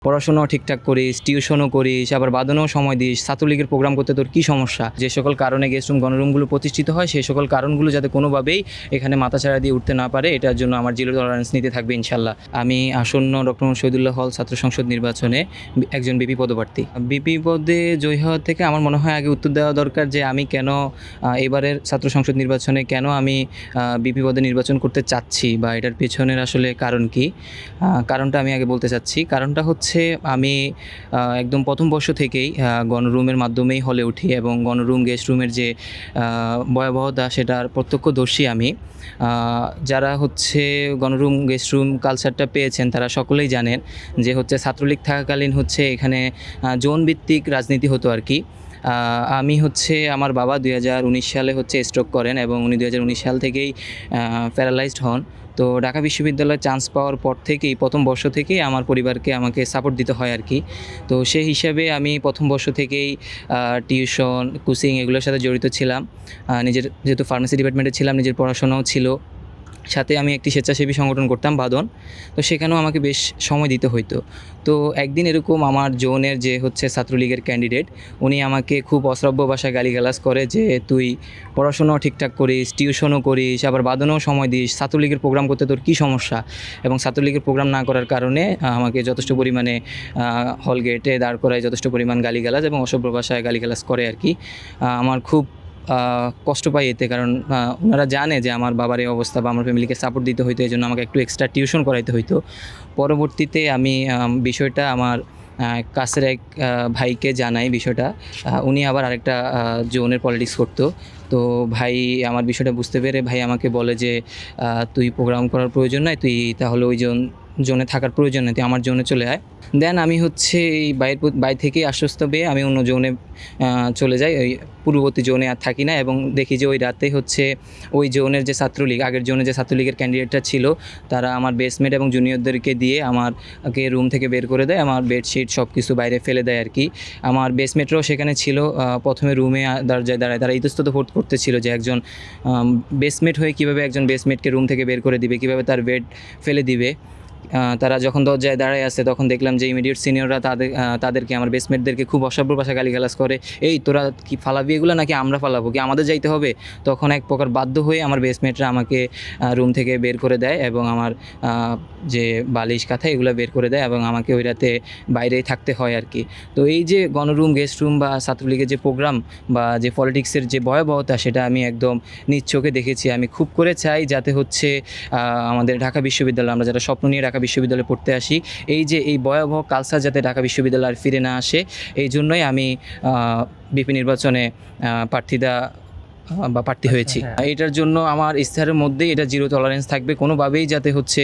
পড়াশোনাও ঠিকঠাক করিস, টিউশনও করিস, আবার বাদনেও সময় দিস, ছাত্রলীগের প্রোগ্রাম করতে তোর কী সমস্যা? যে সকল কারণে গেস্ট রুম গণরুমগুলো প্রতিষ্ঠিত হয় সেই সকল কারণগুলো যাতে কোনোভাবেই এখানে মাথাচাড়া দিয়ে উঠতে না পারে, এটার জন্য আমার জিরো টলারেন্স নিতে থাকবে ইনশাল্লাহ। আমি আসন্ন ডক্টর মোহাম্মদ শহীদুল্লাহ হল ছাত্র সংসদ নির্বাচনে একজন বিপি পদপ্রার্থী। বিপি পদে জয়ী হওয়ার থেকে আমার মনে হয় আগে উত্তর দেওয়া দরকার যে আমি কেন এবারের ছাত্র সংসদ নির্বাচনে কেন আমি বিপি পদে নির্বাচন করতে চাচ্ছি বা এটার পেছনের আসলে কারণ কী। কারণটা আমি আগে বলতে চাচ্ছি। কারণটা হচ্ছে আমি একদম প্রথম বর্ষ থেকেই গণরুমের মাধ্যমেই হলে উঠি এবং গণরুম গেস্ট রুমের যে ভয়াবহতা সেটার প্রত্যক্ষদর্শী আমি। যারা হচ্ছে গণরুম গেস্ট রুম কালচারটা পেয়েছেন তারা সকলেই জানেন যে হচ্ছে ছাত্রলীগ থাকাকালীন হচ্ছে এখানে জোনভিত্তিক রাজনীতি হতো আর কি। আমি হচ্ছে আমার বাবা 2019 সালে হচ্ছে স্ট্রোক করেন এবং উনি 2019 সাল থেকেই প্যারালাইজড হন। তো ঢাকা বিশ্ববিদ্যালয়ে চান্স পাওয়ার পর থেকেই প্রথম বর্ষ থেকেই আমার পরিবারকে আমাকে সাপোর্ট দিতে হয় আর কি। তো সেই হিসাবে আমি প্রথম বর্ষ থেকেই টিউশন, কোচিং এগুলোর সাথে জড়িত ছিলাম। নিজের যেহেতু ফার্মেসি ডিপার্টমেন্টে ছিলাম, নিজের পড়াশোনাও ছিল, সাথে আমি একটি স্বেচ্ছাসেবী সংগঠন করতাম বাদন। তো সেখানেও আমাকে বেশ সময় দিতে হইতো। তো একদিন এরকম আমার জোনের যে হচ্ছে ছাত্রলীগের ক্যান্ডিডেট, উনি আমাকে খুব অশ্রাব্য ভাষায় গালিগালাজ করে যে তুই পড়াশোনাও ঠিকঠাক করিস, টিউশনও করিস, আবার বাদনেও সময় দিস, ছাত্রলীগের প্রোগ্রাম করতে তোর কী সমস্যা? এবং ছাত্রলীগের প্রোগ্রাম না করার কারণে আমাকে যথেষ্ট পরিমাণে হল গেটে দাঁড় করায় যথেষ্ট পরিমাণ গালিগালাজ এবং অসভ্য ভাষায় গালিগালাজ করে আর কি। আমার খুব কষ্ট পাই এতে, কারণ ওনারা জানে যে আমার বাবার এই অবস্থা বা আমার ফ্যামিলিকে সাপোর্ট দিতে হইতো, এই জন্য আমাকে একটু এক্সট্রা টিউশন করাইতে হইতো। পরবর্তীতে আমি বিষয়টা আমার কাছের এক ভাইকে জানাই বিষয়টা। উনি আবার আরেকটা জোনের পলিটিক্স করতো। তো ভাই আমার বিষয়টা বুঝতে পেরে ভাই আমাকে বলে যে তুই প্রোগ্রাম করার প্রয়োজন নাই, তুই তাহলে ওই জোনে থাকার প্রয়োজন নেই, তুই আমার জোনে চলে আয়। দেন আমি হচ্ছে এই বাইরে থেকেই আশ্বস্ত পেয়ে আমি অন্য জোনে চলে যাই, ওই পূর্ববর্তী জোনে আর থাকি না। এবং দেখি যে ওই রাতে হচ্ছে ওই জোনের যে ছাত্রলীগ, আগের জোনে যে ছাত্রলীগের ক্যান্ডিডেটটা ছিল, তারা আমার বেসমেট এবং জুনিয়রদেরকে দিয়ে আমাকে রুম থেকে বের করে দেয়, আমার বেডশিট সব কিছু বাইরে ফেলে দেয় আর কি। আমার বেসমেটরাও সেখানে ছিল। প্রথমে রুমে দরজায় দাঁড়ায় তারা ইতস্তত বোধ করতেছিল যে একজন বেসমেট হয়ে কীভাবে একজন বেসমেটকে রুম থেকে বের করে দিবে, কীভাবে তার বেড ফেলে দিবে। তারা যখন দরজায় দাঁড়ায় আছে তখন দেখলাম যে ইমিডিয়েট সিনিয়ররা তাদেরকে আমার বেসমেটদেরকে খুব অসভ্য ভাষা গালিগালাজ করে, এই তোরা কি ফালাবি এগুলো, নাকি আমরা ফালাবো, কি আমাদের যাইতে হবে? তখন এক প্রকার বাধ্য হয়ে আমার বেসমেটরা আমাকে রুম থেকে বের করে দেয় এবং আমার যে বালিশ কাঁথা এগুলো বের করে দেয় এবং আমাকে ওই রাতে বাইরেই থাকতে হয় আর কি। তো এই যে গণরুম গেস্ট রুম বা ছাত্রলীগের যে প্রোগ্রাম বা যে পলিটিক্সের যে ভয়াবহতা, সেটা আমি একদম নিজ চোখে দেখেছি। আমি খুব করে চাই যাতে হচ্ছে আমাদের ঢাকা বিশ্ববিদ্যালয়, আমরা যারা স্বপ্ন নিয়ে ঢাকা বিশ্ববিদ্যালয়ে পড়তে আসি, এই যে এই ভয়াবহ কালচার যাতে ঢাকা বিশ্ববিদ্যালয় আর ফিরে না আসে, এই জন্যই আমি বিপি নির্বাচনে প্রার্থী হয়েছি। এটার জন্য আমার ইশতেহারের মধ্যেই এটা জিরো টলারেন্স থাকবে, কোনোভাবেই যাতে হচ্ছে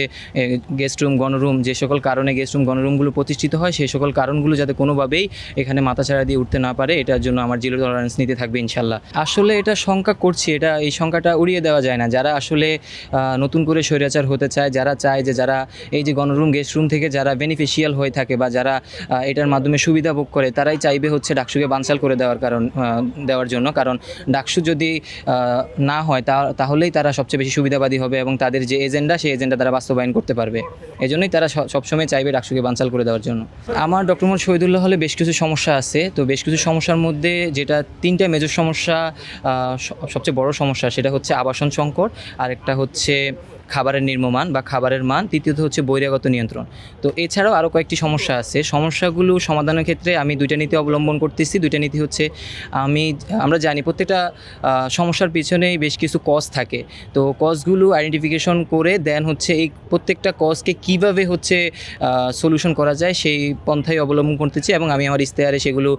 গেস্ট রুম গণরুম যে সকল কারণে গেস্ট রুম গণরুমগুলো প্রতিষ্ঠিত হয় সেই সকল কারণগুলো যাতে কোনোভাবেই এখানে মাথাচাড়া দিয়ে উঠতে না পারে, এটার জন্য আমার জিরো টলারেন্স নিতে থাকবে ইনশাল্লাহ। আসলে এটা শঙ্কা করছি, এই সংখ্যাটা উড়িয়ে দেওয়া যায় না। যারা আসলে নতুন করে স্বৈরাচার হতে চায়, যারা চায় যে যারা এই যে গণরুম গেস্ট রুম থেকে যারা বেনিফিশিয়াল হয়ে থাকে বা যারা এটার মাধ্যমে সুবিধা ভোগ করে, তারাই চাইবে হচ্ছে ডাকসুকে বানচাল করে দেওয়ার জন্য। কারণ ডাকসু যদি না হয় তাহলেই তারা সবচেয়ে বেশি সুবিধাবাদী হবে এবং তাদের যে এজেন্ডা সেই এজেন্ডা তারা বাস্তবায়ন করতে পারবে। এজন্যই তারা সবসময় চাইবে ডাকসুকে বানচাল করে দেওয়ার জন্য। আমার ডক্টর মোহাম্মদ শহীদুল্লাহ হলে বেশ কিছু সমস্যা আছে। তো বেশ কিছু সমস্যার মধ্যে যেটা তিনটা মেজর সমস্যা, সবচেয়ে বড় সমস্যা সেটা হচ্ছে আবাসন সংকট, আরেকটা হচ্ছে খাবারের নির্মমান বা খাবারের মান, তৃতীয়ত হচ্ছে বহিরাগত নিয়ন্ত্রণ। তো এছাড়াও আরও কয়েকটি সমস্যা আছে। সমস্যাগুলো সমাধানের ক্ষেত্রে আমি দুইটা নীতি অবলম্বন করতেছি। দুইটা নীতি হচ্ছে, আমরা জানি প্রত্যেকটা সমস্যার পিছনেই বেশ কিছু কজ থাকে। তো কজগুলো আইডেন্টিফিকেশন করে দেন হচ্ছে এই প্রত্যেকটা কজকে কীভাবে হচ্ছে সলিউশন করা যায় সেই পন্থাই অবলম্বন করতেছি এবং আমি আমার ইশতেহারে সেগুলো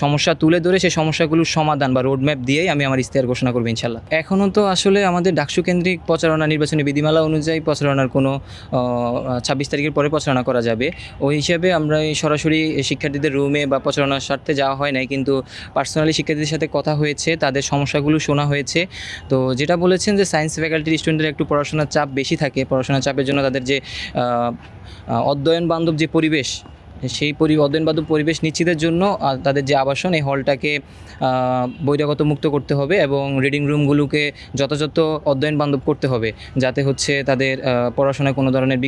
সমস্যা তুলে ধরে সেই সমস্যাগুলোর সমাধান বা রোডম্যাপ দিয়েই আমি আমার ইশতেহার ঘোষণা করবো ইনশাল্লাহ। এখনও তো আসলে আমাদের ডাকসু কেন্দ্রিক প্রচারণা নির্বাচনী বিধিমালা অনুযায়ী প্রচারণার কোনো 26 তারিখের পরে প্রচারণা করা যাবে। ওই হিসাবে আমরা সরাসরি শিক্ষার্থীদের রুমে বা প্রচারণার স্বার্থে যাওয়া হয় নাই, কিন্তু পার্সোনালি শিক্ষার্থীদের সাথে কথা হয়েছে, তাদের সমস্যাগুলো শোনা হয়েছে। তো যেটা বলেছেন যে সায়েন্স ফ্যাকাল্টির স্টুডেন্টদের একটু পড়াশোনার চাপ বেশি থাকে, পড়াশোনার চাপের জন্য তাদের যে অধ্যয়ন বান্ধব যে পরিবেশ সেই অধ্যয়নবান্ধব পরিবেশ নিশ্চিতের জন্য তাদের যে আবাসন এই হলটাকে বহিরাগত মুক্ত করতে হবে এবং রিডিং রুমগুলোকে যথাযথ অধ্যয়ন বান্ধব করতে হবে, যাতে হচ্ছে তাদের পড়াশোনায় কোনো ধরনের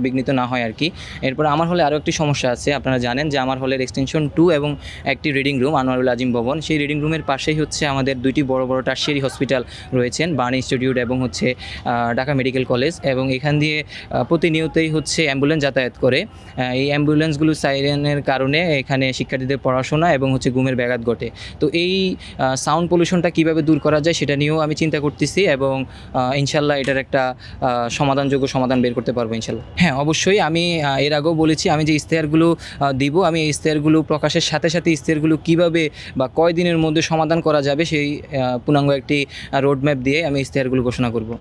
বিঘ্নিত না হয় আর কি। এরপর আমার হলে আরও একটি সমস্যা আছে। আপনারা জানেন যে আমার হলের এক্সটেনশন 2 এবং একটি রিডিং রুম আনোয়ারুল আজিম ভবন, সেই রিডিং রুমের পাশেই হচ্ছে আমাদের দুইটি বড় বড় টারশিয়ারি হসপিটাল রয়েছেন, বার্ন ইনস্টিটিউট এবং হচ্ছে ঢাকা মেডিকেল কলেজ, এবং এখান দিয়ে প্রতিনিয়তই হচ্ছে অ্যাম্বুলেন্স যাতায়াত করে। এই অ্যাম্বুলেন্সগুলো সাইরেনের কারণে এখানে শিক্ষার্থীদের পড়াশোনা এবং হচ্ছে ঘুমের ব্যাঘাত ঘটে। তো এই সাউন্ড পলিউশনটা কীভাবে দূর করা যায় সেটা নিয়েও আমি চিন্তা করতেছি এবং ইনশাল্লাহ এটার একটা সমাধানযোগ্য সমাধান বের করতে পারবো ইনশাল্লাহ। হ্যাঁ, অবশ্যই আমি এর আগেও বলেছি, আমি যে ইশতেহারগুলো দিব, আমি এই ইশতেহারগুলো প্রকাশের সাথে সাথে ইশতেহারগুলো কীভাবে বা কয় দিনের মধ্যে সমাধান করা যাবে সেই পূর্ণাঙ্গ একটি রোডম্যাপ দিয়ে আমি ইশতেহারগুলো ঘোষণা করব।